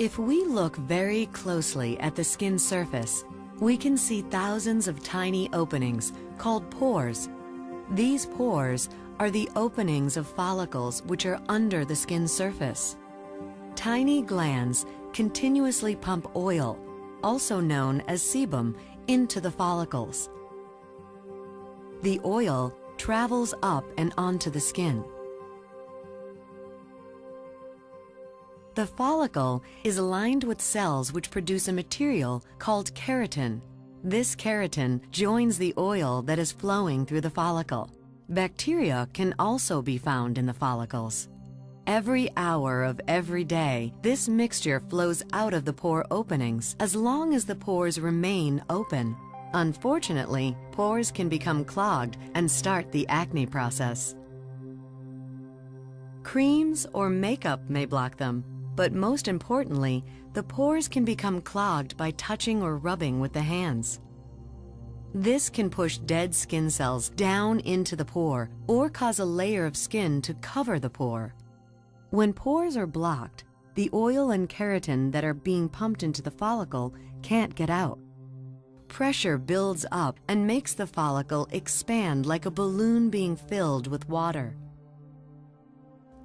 If we look very closely at the skin surface, we can see thousands of tiny openings called pores. These pores are the openings of follicles which are under the skin surface. Tiny glands continuously pump oil, also known as sebum, into the follicles. The oil travels up and onto the skin. The follicle is lined with cells which produce a material called keratin. This keratin joins the oil that is flowing through the follicle. Bacteria can also be found in the follicles. Every hour of every day, this mixture flows out of the pore openings as long as the pores remain open. Unfortunately, pores can become clogged and start the acne process. Creams or makeup may block them, but most importantly, the pores can become clogged by touching or rubbing with the hands. This can push dead skin cells down into the pore or cause a layer of skin to cover the pore. When pores are blocked, the oil and keratin that are being pumped into the follicle can't get out. Pressure builds up and makes the follicle expand like a balloon being filled with water.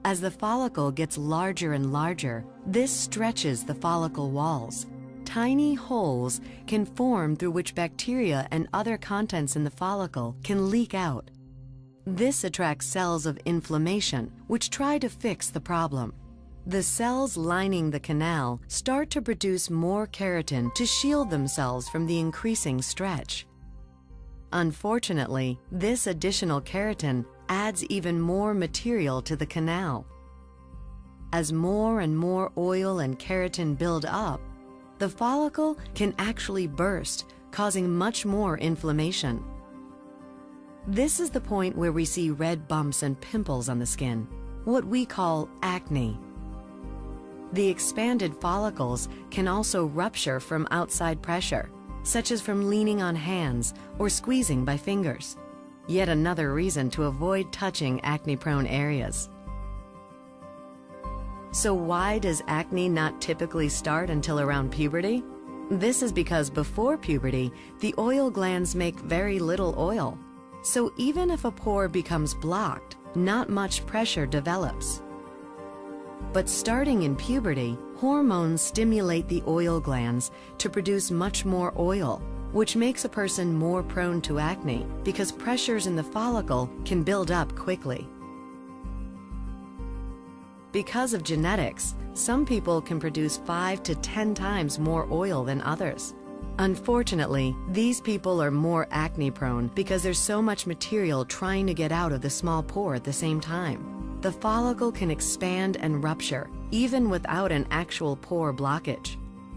As the follicle gets larger and larger, this stretches the follicle walls. Tiny holes can form through which bacteria and other contents in the follicle can leak out. This attracts cells of inflammation, which try to fix the problem. The cells lining the canal start to produce more keratin to shield themselves from the increasing stretch. Unfortunately, this additional keratin adds even more material to the canal. As more and more oil and keratin build up, the follicle can actually burst, causing much more inflammation. This is the point where we see red bumps and pimples on the skin, what we call acne. The expanded follicles can also rupture from outside pressure, such as from leaning on hands or squeezing by fingers. Yet another reason to avoid touching acne-prone areas. So why does acne not typically start until around puberty? This is because before puberty, the oil glands make very little oil. So even if a pore becomes blocked, not much pressure develops. But starting in puberty, hormones stimulate the oil glands to produce much more oil, which makes a person more prone to acne because pressures in the follicle can build up quickly. Because of genetics, some people can produce 5 to 10 times more oil than others. Unfortunately, these people are more acne prone because there's so much material trying to get out of the small pore at the same time. The follicle can expand and rupture, even without an actual pore blockage.